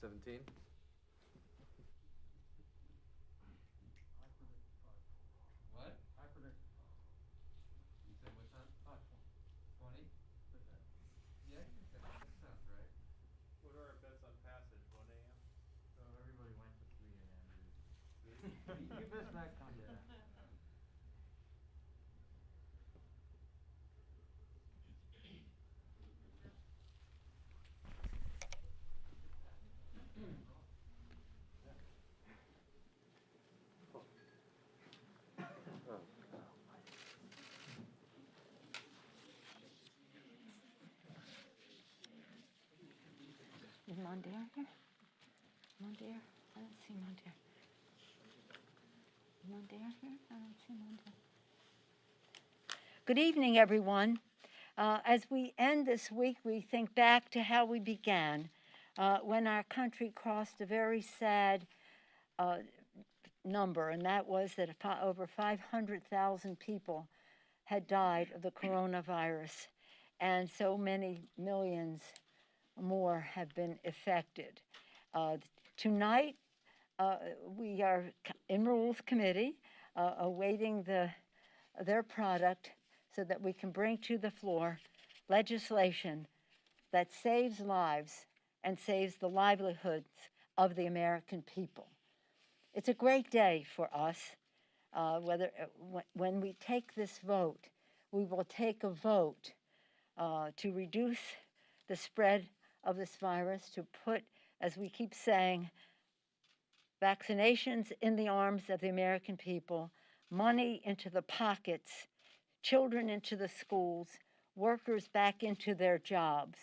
5:17. What? I predict. You said what time? 5:20. 20? Yeah, I can say that. That sounds right. What are our bets on passage? 1 a.m.? So everybody went for 3 a.m. You best back on that. Is Mondaire here? Mondaire? I don't see Mondaire. Is Mondaire here? I don't see Mondaire. Good evening, everyone. As we end this week, we think back to how we began when our country crossed a very sad number, and that was that over 500,000 people had died of the coronavirus, and so many millions more have been affected. Tonight, we are in Rules Committee awaiting their product so that we can bring to the floor legislation that saves lives and saves the livelihoods of the American people. It's a great day for us. When we take this vote, we will take a vote to reduce the spread of this virus, to put, as we keep saying, vaccinations in the arms of the American people, money into the pockets, children into the schools, workers back into their jobs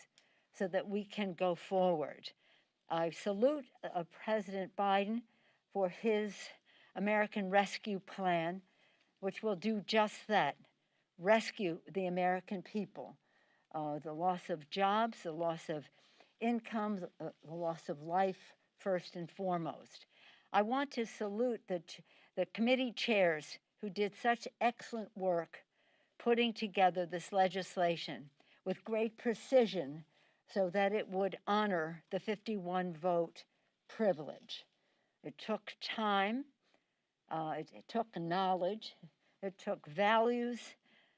so that we can go forward. I salute President Biden for his American Rescue Plan, which will do just that, rescue the American people. The loss of jobs, the loss of income, the loss of life, first and foremost. I want to salute the committee chairs who did such excellent work putting together this legislation with great precision so that it would honor the 51 vote privilege. It took time, it took knowledge, it took values,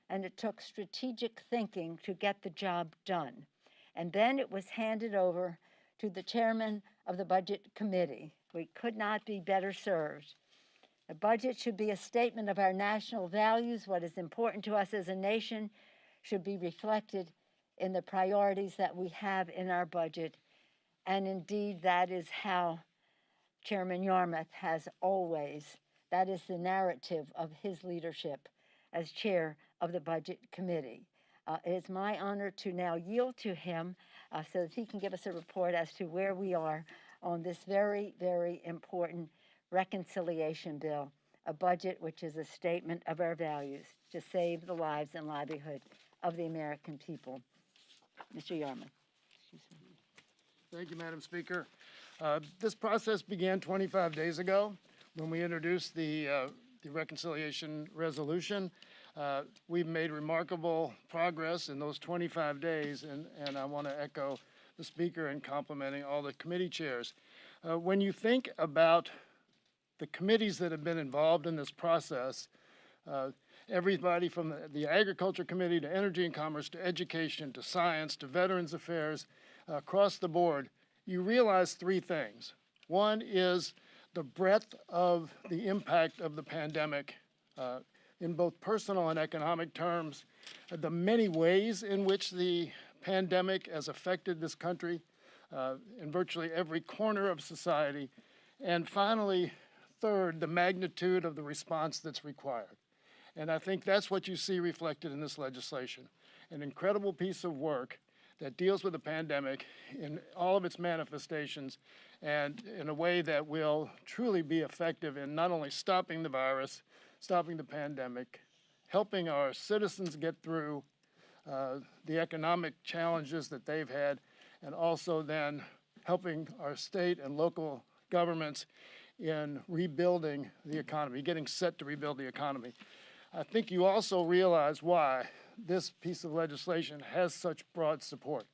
and it took strategic thinking to get the job done. And then it was handed over to the chairman of the Budget Committee. We could not be better served. A budget should be a statement of our national values. What is important to us as a nation should be reflected in the priorities that we have in our budget. And indeed, that is how Chairman Yarmouth has always, that is the narrative of his leadership as chair of the Budget Committee. It is my honor to now yield to him so that he can give us a report as to where we are on this very, very important reconciliation bill, a budget which is a statement of our values to save the lives and livelihood of the American people. Mr. Yarmouth. Thank you, Madam Speaker. This process began 25 days ago when we introduced the reconciliation resolution. We've made remarkable progress in those 25 days, and I want to echo the Speaker in complimenting all the committee chairs. When you think about the committees that have been involved in this process, everybody from the Agriculture Committee to Energy and Commerce to Education to Science to Veterans Affairs, across the board, you realize three things. One is the breadth of the impact of the pandemic in both personal and economic terms, the many ways in which the pandemic has affected this country in virtually every corner of society, and finally, third, the magnitude of the response that's required. And I think that's what you see reflected in this legislation, an incredible piece of work that deals with the pandemic in all of its manifestations and in a way that will truly be effective in not only stopping the virus, stopping the pandemic, helping our citizens get through the economic challenges that they've had, and also then helping our state and local governments in rebuilding the economy, getting set to rebuild the economy. I think you also realize why this piece of legislation has such broad support.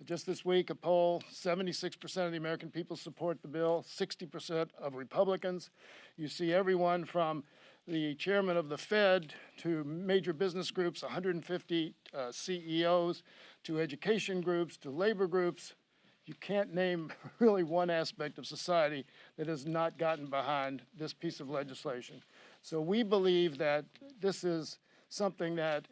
Just this week, a poll, 76% of the American people support the bill, 60% of Republicans. You see everyone from the chairman of the Fed to major business groups, 150 CEOs, to education groups, to labor groups. You can't name really one aspect of society that has not gotten behind this piece of legislation. So we believe that this is something that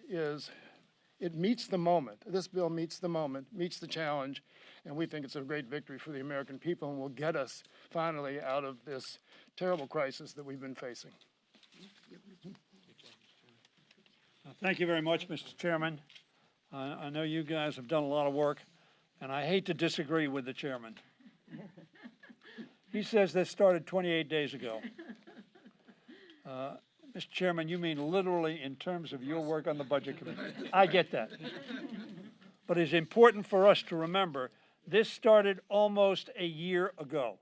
it meets the moment. This bill meets the moment, meets the challenge, and we think it's a great victory for the American people and will get us finally out of this terrible crisis that we've been facing. Thank you very much, Mr. Chairman. I know you guys have done a lot of work, and I hate to disagree with the chairman. He says this started 28 days ago. Mr. Chairman, you mean literally in terms of your work on the Budget Committee. I get that. But it's important for us to remember this started almost a year ago.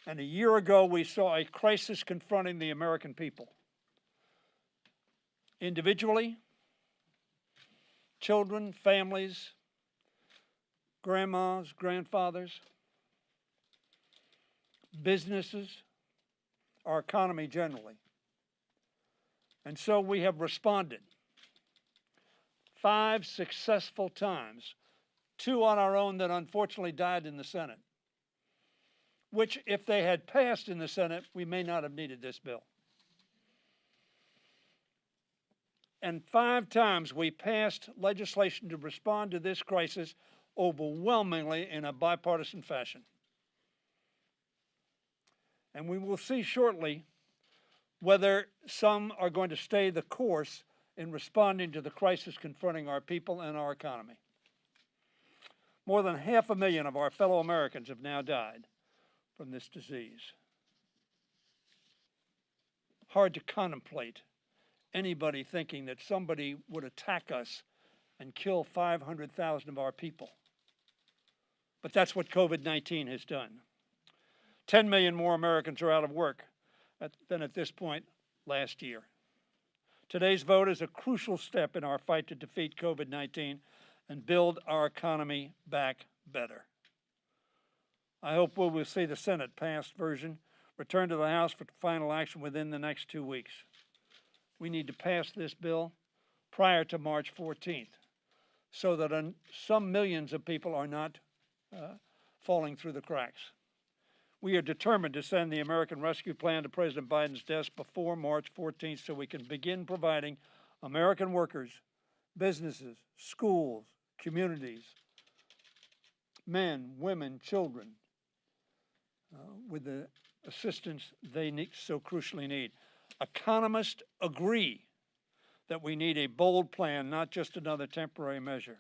And a year ago, we saw a crisis confronting the American people. Individually, children, families, grandmas, grandfathers, businesses, our economy generally. And so we have responded 5 successful times, 2 on our own that unfortunately died in the Senate, which if they had passed in the Senate, we may not have needed this bill. And 5 times we passed legislation to respond to this crisis overwhelmingly in a bipartisan fashion. And we will see shortly whether some are going to stay the course in responding to the crisis confronting our people and our economy. More than 500,000 of our fellow Americans have now died from this disease. Hard to contemplate anybody thinking that somebody would attack us and kill 500,000 of our people. But that's what COVID-19 has done. 10 million more Americans are out of work than at this point last year. Today's vote is a crucial step in our fight to defeat COVID-19 and build our economy back better. I hope we will see the Senate passed version return to the House for final action within the next 2 weeks. We need to pass this bill prior to March 14th so that some millions of people are not falling through the cracks. We are determined to send the American Rescue Plan to President Biden's desk before March 14th so we can begin providing American workers, businesses, schools, communities, men, women, children, with the assistance they so crucially need. Economists agree that we need a bold plan, not just another temporary measure.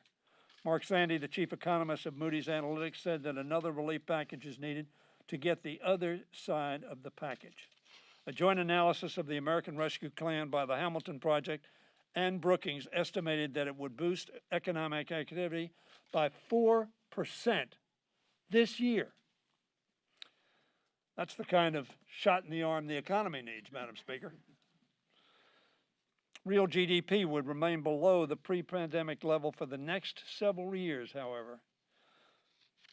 Mark Zandi, the chief economist of Moody's Analytics, said that another relief package is needed to get the other side of the package. A joint analysis of the American Rescue Plan by the Hamilton Project and Brookings estimated that it would boost economic activity by 4% this year. That's the kind of shot in the arm the economy needs, Madam Speaker. Real GDP would remain below the pre-pandemic level for the next several years, however.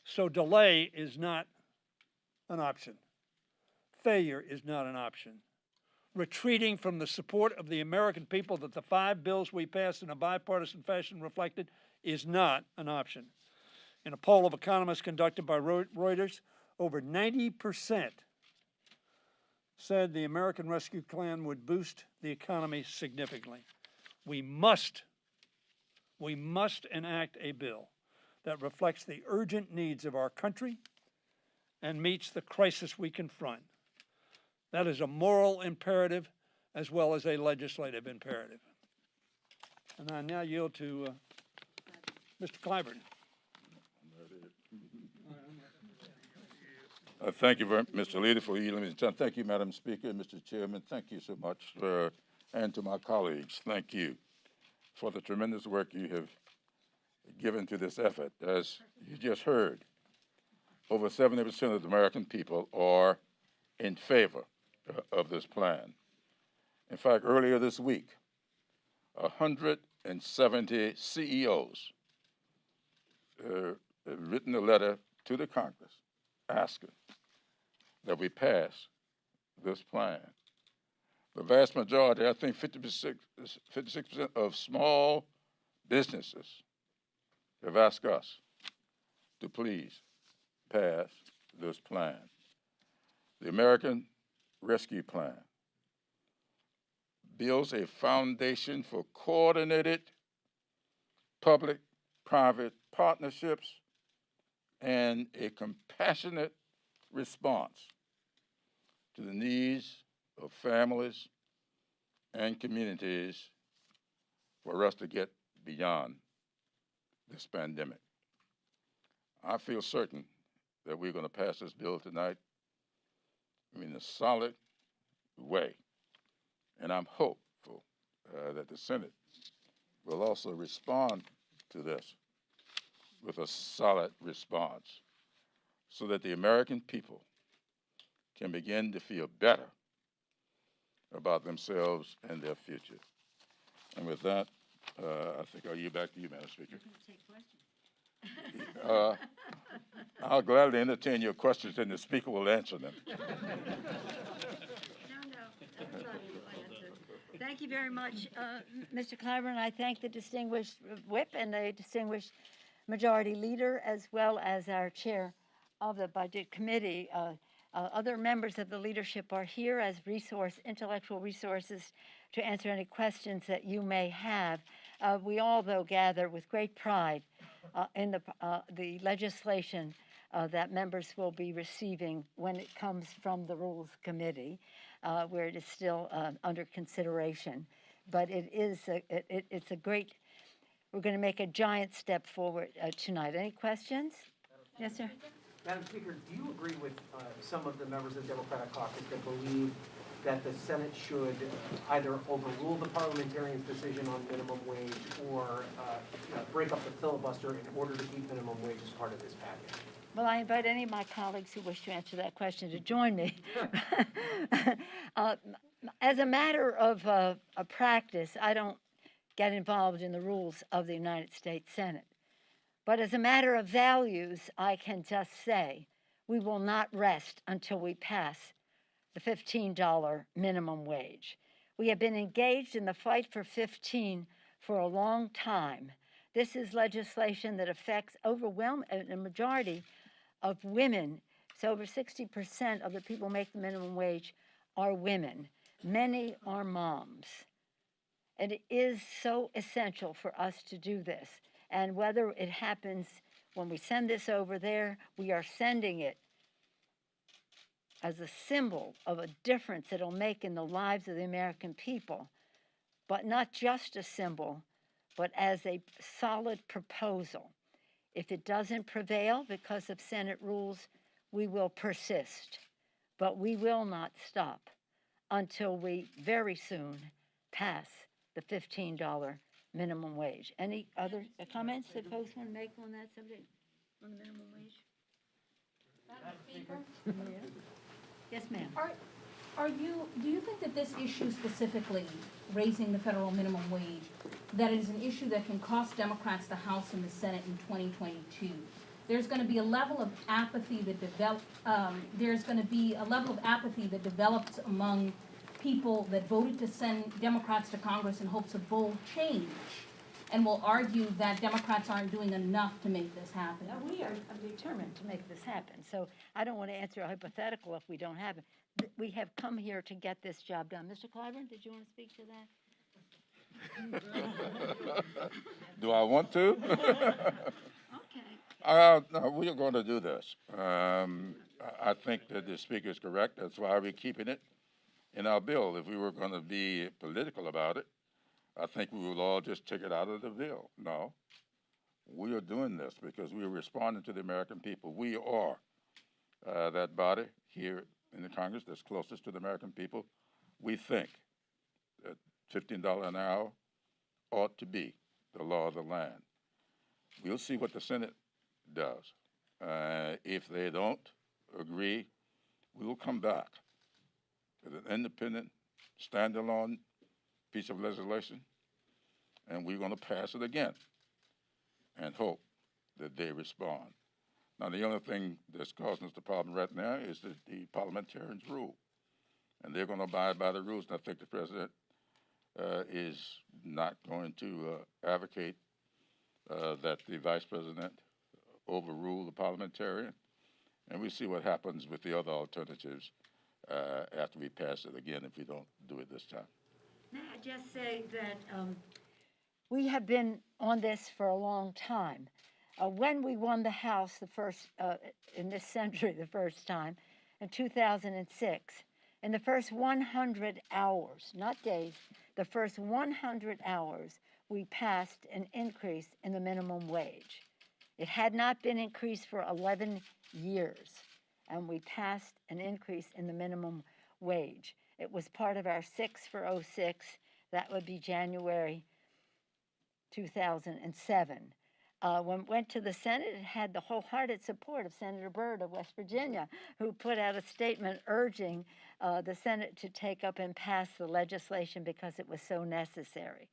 So delay is not an option. Failure is not an option. Retreating from the support of the American people that the 5 bills we passed in a bipartisan fashion reflected is not an option. In a poll of economists conducted by Reuters, over 90% said the American Rescue Plan would boost the economy significantly. We must enact a bill that reflects the urgent needs of our country and meets the crisis we confront. That is a moral imperative as well as a legislative imperative. And I now yield to Mr. Clyburn. Thank you very much, Mr. Leader, for yielding me time. Thank you, Madam Speaker, Mr. Chairman. Thank you so much, and to my colleagues, thank you for the tremendous work you have given to this effort. As you just heard, over 70% of the American people are in favor of this plan. In fact, earlier this week, 100 170 CEOs written a letter to the Congress asking that we pass this plan. The vast majority, I think 56% of small businesses have asked us to please pass this plan. The American Rescue Plan builds a foundation for coordinated public-private partnerships and a compassionate response to the needs of families and communities for us to get beyond this pandemic. I feel certain that we're going to pass this bill tonight in a solid way, and I'm hopeful that the Senate will also respond to this with a solid response so that the American people can begin to feel better about themselves and their future. And with that, I think I'll yield back to you, Madam Speaker. I'll gladly entertain your questions, and the Speaker will answer them. Thank you very much, Mr. Clyburn. I thank the distinguished whip and the distinguished majority leader, as well as our chair of the Budget Committee. Other members of the leadership are here as intellectual resources to answer any questions that you may have. We all, though, gather with great pride in the legislation that members will be receiving when it comes from the Rules Committee, where it is still under consideration. But it's a great, we're going to make a giant step forward tonight. Any questions? Yes, sir. Madam Speaker, do you agree with some of the members of the Democratic caucus that believe that the Senate should either overrule the parliamentarians' decision on minimum wage or break up the filibuster in order to keep minimum wage as part of this package? Well, I invite any of my colleagues who wish to answer that question to join me. As a matter of a practice, I don't get involved in the rules of the United States Senate. But as a matter of values, I can just say we will not rest until we pass the $15 minimum wage. We have been engaged in the fight for 15 for a long time. This is legislation that affects a majority of women. So over 60% of the people making the minimum wage are women. Many are moms. And it is so essential for us to do this. And whether it happens when we send this over there, we are sending it as a symbol of a difference it'll make in the lives of the American people. But not just a symbol, but as a solid proposal. If it doesn't prevail because of Senate rules, we will persist. But we will not stop until we very soon pass the $15 minimum wage. Any other comments that folks want to make on that subject, on the minimum wage? Madam Speaker, Yeah. Yes, ma'am. do you think that this issue specifically, raising the federal minimum wage, that it is an issue that can cost Democrats the House and the Senate in 2022? There's going to be a level of apathy that develops among people that voted to send Democrats to Congress in hopes of bold change, and will argue that Democrats aren't doing enough to make this happen. Now, we are determined to make this happen, so I don't want to answer a hypothetical if we don't have it. We have come here to get this job done. Mr. Clyburn, did you want to speak to that? Do I want to? Okay. No, we are going to do this. I think that the Speaker is correct. That's why we're keeping it in our bill. If we were going to be political about it, I think we would all just take it out of the bill. No, we are doing this because we are responding to the American people. We are that body here in the Congress that's closest to the American people. We think that $15 an hour ought to be the law of the land. We'll see what the Senate does. If they don't agree, we will come back with an independent, standalone piece of legislation and we're going to pass it again and hope that they respond. Now, the only thing that's causing us the problem right now is the parliamentarians' rule, and they're going to abide by the rules. And I think the president is not going to advocate that the vice president overrule the parliamentarian, and we see what happens with the other alternatives after we pass it again if we don't do it this time. May I just say that we have been on this for a long time. When we won the House the first, in this century the first time, in 2006, in the first 100 hours, not days, the first 100 hours, we passed an increase in the minimum wage. It had not been increased for 11 years, and we passed an increase in the minimum wage. It was part of our 6 for 06, that would be January 2007. When it went to the Senate, it had the wholehearted support of Senator Byrd of West Virginia, who put out a statement urging the Senate to take up and pass the legislation because it was so necessary.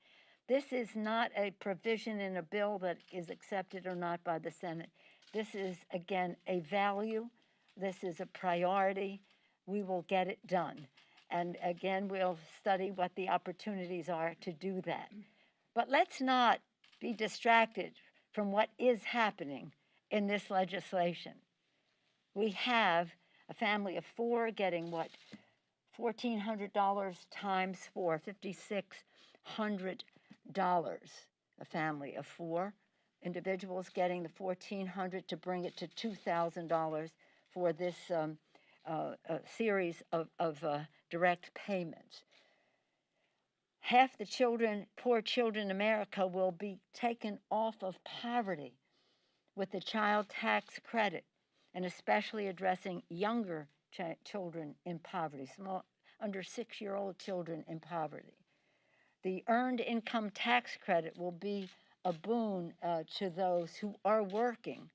This is not a provision in a bill that is accepted or not by the Senate. This is, again, a value. This is a priority. We will get it done. And again, we'll study what the opportunities are to do that. But let's not be distracted from what is happening in this legislation. We have a family of 4 getting what? $1,400 times 4, $5,600. A family of 4 individuals getting the $1,400 to bring it to $2,000 for this series of direct payments. Half the children, poor children in America, will be taken off of poverty with the child tax credit, and especially addressing younger children in poverty, small, under 6-year-old children in poverty. The earned income tax credit will be a boon to those who are working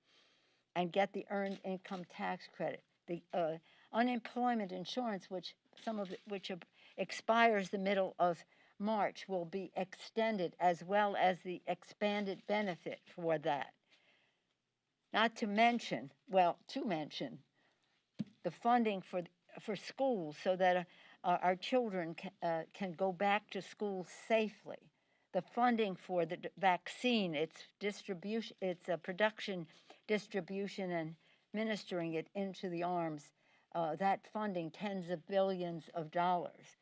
and get the earned income tax credit. The unemployment insurance, which expires the middle of March, will be extended, as well as the expanded benefit for that. Not to mention, well, to mention the funding for schools so that our children can go back to school safely. The funding for the vaccine, its distribution, its production, distribution, and ministering it into the arms, that funding, tens of billions of dollars.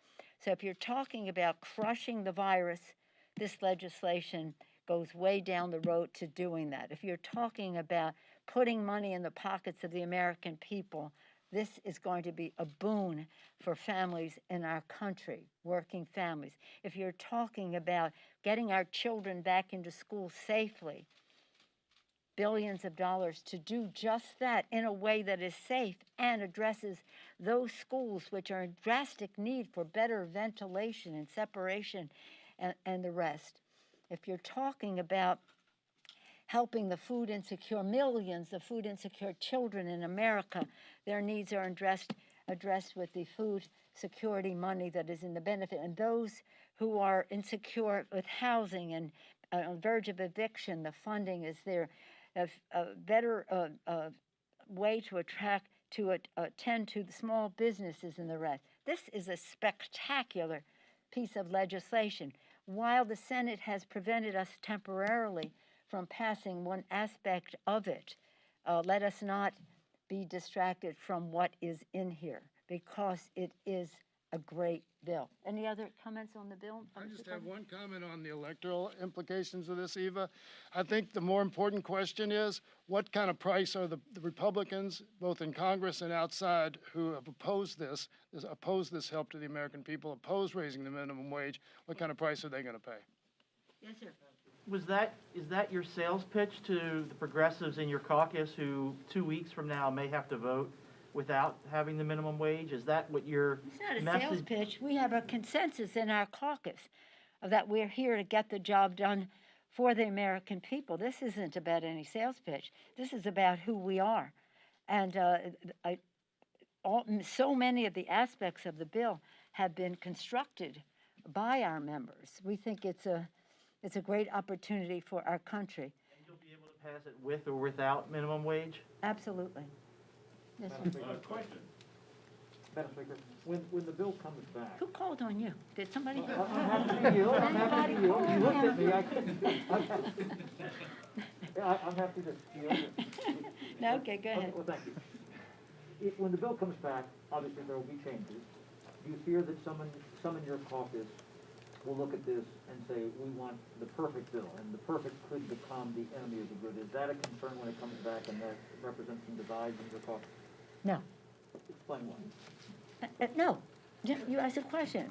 So if you're talking about crushing the virus, this legislation goes way down the road to doing that. If you're talking about putting money in the pockets of the American people, this is going to be a boon for families in our country, working families. If you're talking about getting our children back into school safely, billions of dollars to do just that in a way that is safe and addresses those schools which are in drastic need for better ventilation and separation and the rest. If you're talking about helping the food insecure, millions of food insecure children in America, their needs are addressed with the food security money that is in the benefit. And those who are insecure with housing and on the verge of eviction, the funding is there. A better way to attend to the small businesses and the rest. This is a spectacular piece of legislation. While the Senate has prevented us temporarily from passing one aspect of it, let us not be distracted from what is in here, because it is a great bill. Any other comments on the bill? I just have one comment on the electoral implications of this, Eva. I think the more important question is, what kind of price are the Republicans, both in Congress and outside, who have opposed this help to the American people, oppose raising the minimum wage, what kind of price are they going to pay? Yes, sir. Is that your sales pitch to the progressives in your caucus who 2 weeks from now may have to vote without having the minimum wage? Is that what your It's not a sales pitch. We have a consensus in our caucus that we're here to get the job done for the American people. This isn't about any sales pitch. This is about who we are. And so many of the aspects of the bill have been constructed by our members. We think it's It's a great opportunity for our country. And you'll be able to pass it with or without minimum wage? Absolutely. Yes, sir. Question. Madam Speaker, when the bill comes back. Who called on you? Did somebody? I'm happy to yield, I'm happy to yield. You looked at me, I couldn't. Yeah, I'm happy to yield. No, okay, go ahead. Well, thank you. When the bill comes back, obviously there will be changes. Do you fear that some in your caucus will look at this and say, we want the perfect bill, and the perfect could become the enemy of the good? Is that a concern when it comes back, and that represents some divides in your caucus? No. Explain why. No. You asked a question.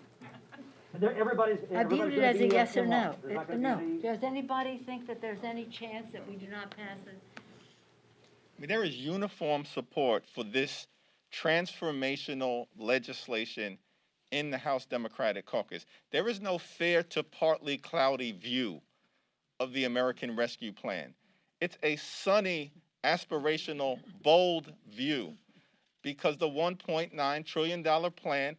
Everybody's I viewed it gonna as a be, yes or in no. line. There's not gonna No. be any- Does anybody think that there's any chance that we do not pass it? I mean, there is uniform support for this transformational legislation in the House Democratic Caucus. There is no fair to partly cloudy view of the American Rescue Plan. It's a sunny, aspirational, bold view because the $1.9 trillion plan,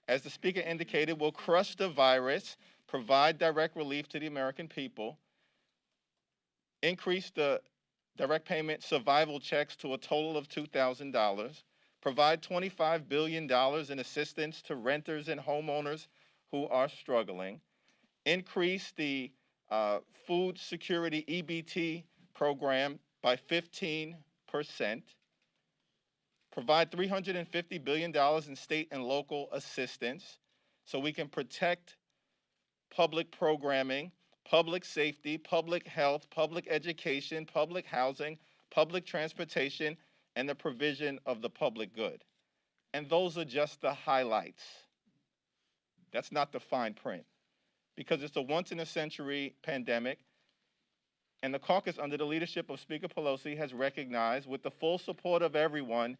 as the speaker indicated, will crush the virus, provide direct relief to the American people, increase the direct payment survival checks to a total of $2,000, provide $25 billion in assistance to renters and homeowners who are struggling, increase the food security EBT program by 15%, provide $350 billion in state and local assistance so we can protect public programming, public safety, public health, public education, public housing, public transportation, and the provision of the public good. And those are just the highlights. That's not the fine print, because it's a once-in-a-century pandemic, and the caucus, under the leadership of Speaker Pelosi, has recognized, with the full support of everyone,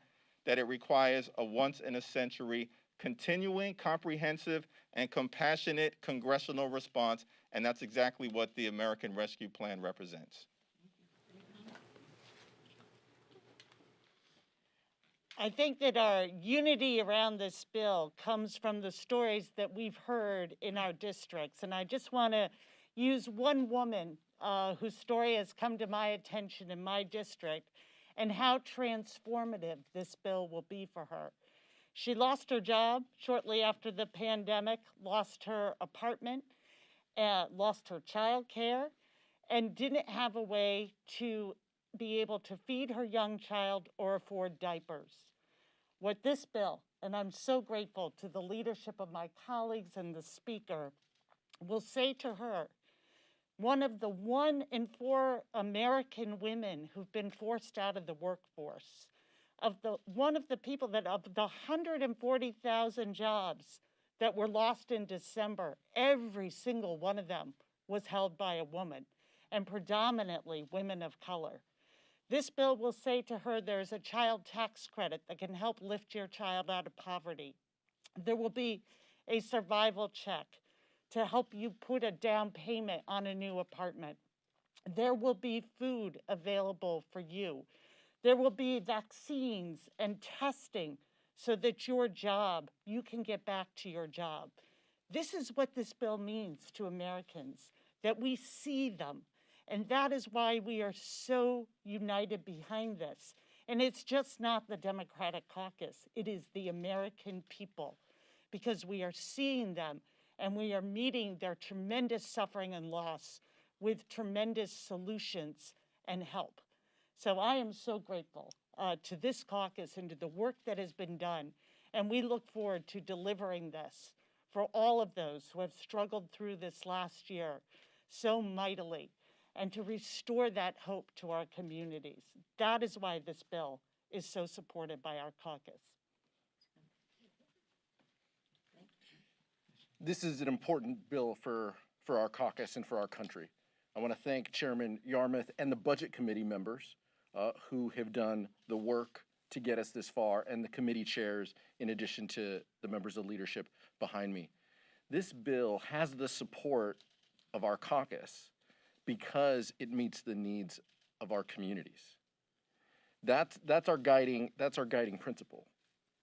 that it requires a once-in-a-century continuing, comprehensive, and compassionate congressional response, and that's exactly what the American Rescue Plan represents. I think that our unity around this bill comes from the stories that we've heard in our districts. And I just want to use one woman whose story has come to my attention in my district and how transformative this bill will be for her. She lost her job shortly after the pandemic, lost her apartment, lost her child care, and didn't have a way to be able to feed her young child or afford diapers. What this bill, and I'm so grateful to the leadership of my colleagues and the speaker, will say to her, one of the 1 in 4 American women who've been forced out of the workforce, one of the people that of the 140,000 jobs that were lost in December, every single one of them was held by a woman, and predominantly women of color. This bill will say to her there's a child tax credit that can help lift your child out of poverty. There will be a survival check to help you put a down payment on a new apartment. There will be food available for you. There will be vaccines and testing so that you can get back to your job. This is what this bill means to Americans, that we see them. And that is why we are so united behind this. And it's just not the Democratic caucus, it is the American people, because we are seeing them and we are meeting their tremendous suffering and loss with tremendous solutions and help. So I am so grateful to this caucus and to the work that has been done. And we look forward to delivering this for all of those who have struggled through this last year so mightily, and to restore that hope to our communities. That is why this bill is so supported by our caucus. This is an important bill for our caucus and for our country. I want to thank Chairman Yarmuth and the Budget Committee members who have done the work to get us this far, and the committee chairs, in addition to the members of leadership behind me. This bill has the support of our caucus because it meets the needs of our communities. That's our guiding principle.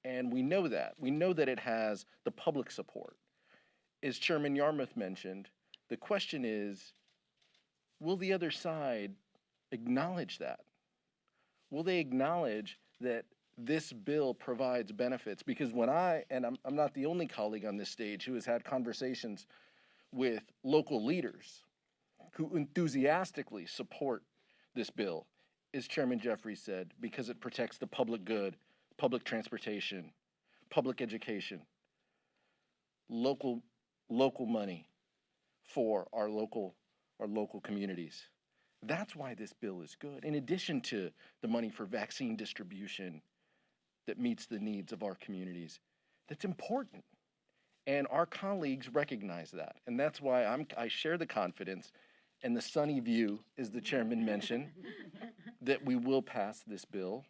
And we know that. We know that it has the public support. As Chairman Yarmuth mentioned, the question is, will the other side acknowledge that? Will they acknowledge that this bill provides benefits? Because when I'm not the only colleague on this stage who has had conversations with local leaders who enthusiastically support this bill, as Chairman Jeffries said, because it protects the public good, public transportation, public education, local money for our local communities. That's why this bill is good. In addition to the money for vaccine distribution that meets the needs of our communities, that's important. And our colleagues recognize that. And that's why I share the confidence and the sunny view, as the chairman mentioned, that we will pass this bill,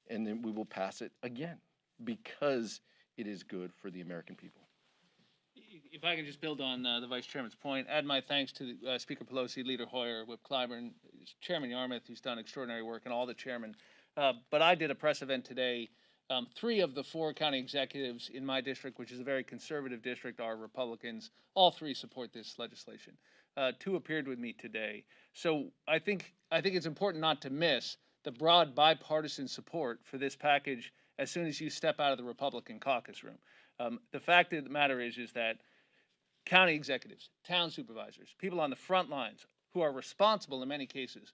and then we will pass it again because it is good for the American people. If I can just build on the Vice Chairman's point, add my thanks to Speaker Pelosi, Leader Hoyer, Whip Clyburn, Chairman Yarmouth, who's done extraordinary work, and all the chairmen. But I did a press event today. 3 of the 4 county executives in my district, which is a very conservative district, are Republicans. All 3 support this legislation. 2 appeared with me today. So I think it's important not to miss the broad bipartisan support for this package as soon as you step out of the Republican caucus room. The fact of the matter is that county executives, town supervisors, people on the front lines who are responsible in many cases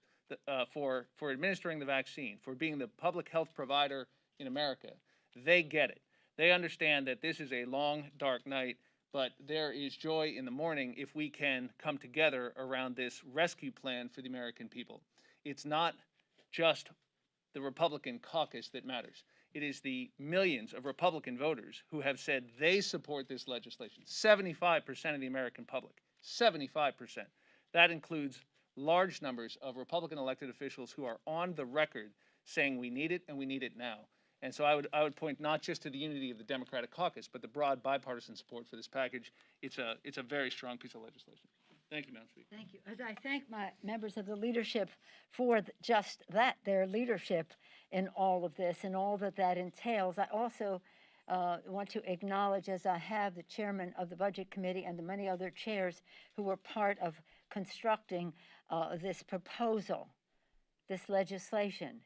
for administering the vaccine, for being the public health provider in America, they get it. They understand that this is a long, dark night, but there is joy in the morning if we can come together around this rescue plan for the American people. It's not just the Republican caucus that matters. It is the millions of Republican voters who have said they support this legislation. 75% of the American public, 75%. That includes large numbers of Republican elected officials who are on the record saying we need it and we need it now. And so I would point not just to the unity of the Democratic caucus, but the broad bipartisan support for this package. It's a very strong piece of legislation. Thank you, Madam Speaker. Thank you. As I thank my members of the leadership for just that, their leadership in all of this and all that that entails, I also want to acknowledge, as I have, the chairman of the Budget Committee and the many other chairs who were part of constructing this proposal, this legislation.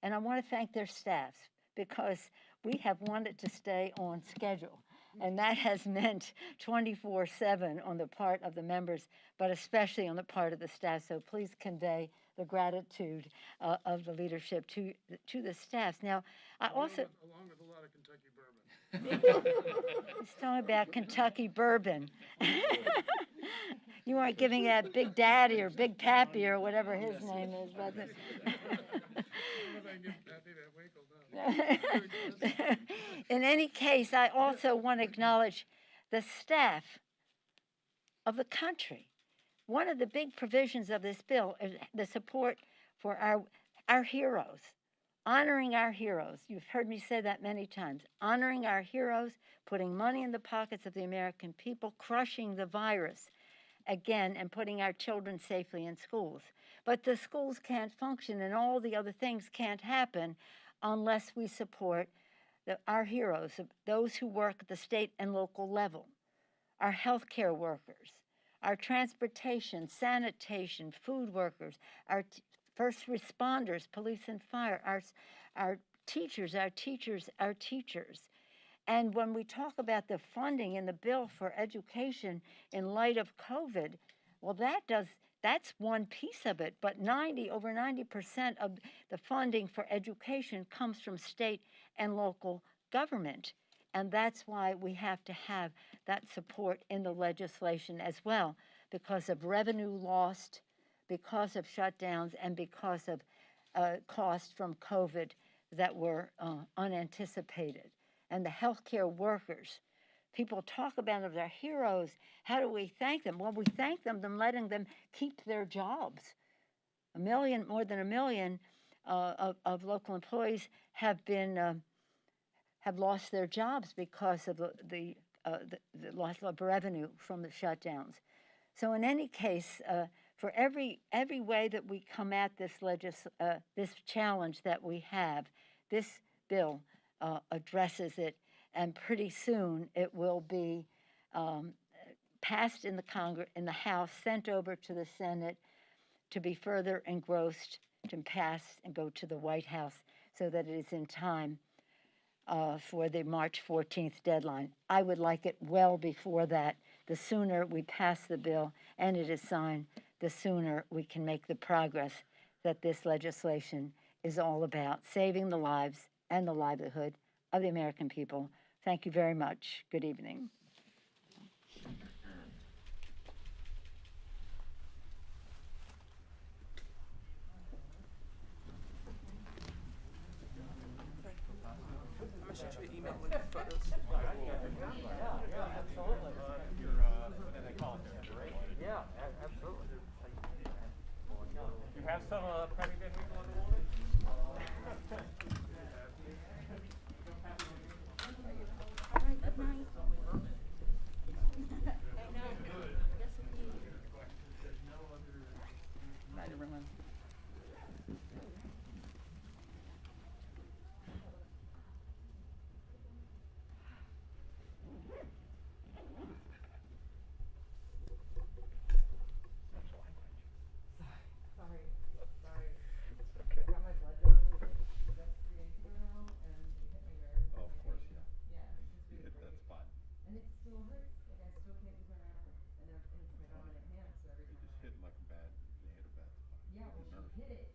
And I want to thank their staffs, because we have wanted to stay on schedule. And that has meant 24/7 on the part of the members, but especially on the part of the staff. So please convey the gratitude of the leadership to the staffs. Now, I also... Along with a lot of Kentucky bourbon. He's talking about Kentucky bourbon. You weren't giving that Big Daddy or Big Pappy or whatever his name is, was it? In any case, I also want to acknowledge the staff of the country. One of the big provisions of this bill is the support for our heroes, honoring our heroes. You've heard me say that many times. Honoring our heroes, putting money in the pockets of the American people, crushing the virus again, and putting our children safely in schools. But the schools can't function and all the other things can't happen unless we support our heroes, those who work at the state and local level, our healthcare workers, our transportation, sanitation, food workers, our first responders, police and fire, our teachers. And when we talk about the funding in the bill for education in light of COVID, well, that's one piece of it, but over 90% of the funding for education comes from state and local government. And that's why we have to have that support in the legislation as well, because of revenue lost, because of shutdowns, and because of costs from COVID that were unanticipated. And the healthcare workers, people talk about them as our heroes. How do we thank them? Well, we thank them by letting them keep their jobs. More than a million of local employees have lost their jobs because of the loss of revenue from the shutdowns. So in any case, for every way that we come at this challenge that we have, this bill addresses it, and pretty soon it will be passed in the House, sent over to the Senate, to be further engrossed, to pass and go to the White House so that it is in time for the March 14th deadline. I would like it well before that. The sooner we pass the bill and it is signed, the sooner we can make the progress that this legislation is all about, saving the lives and the livelihood of the American people. Thank you very much. Good evening. Yeah, absolutely. You have some President people in the morning? Night, everyone. And it still hurts, like I still can't move my arm, and it's my dominant hand, so every time I. Hit like a bad, they hit a bad spot. Yeah, well, she hit it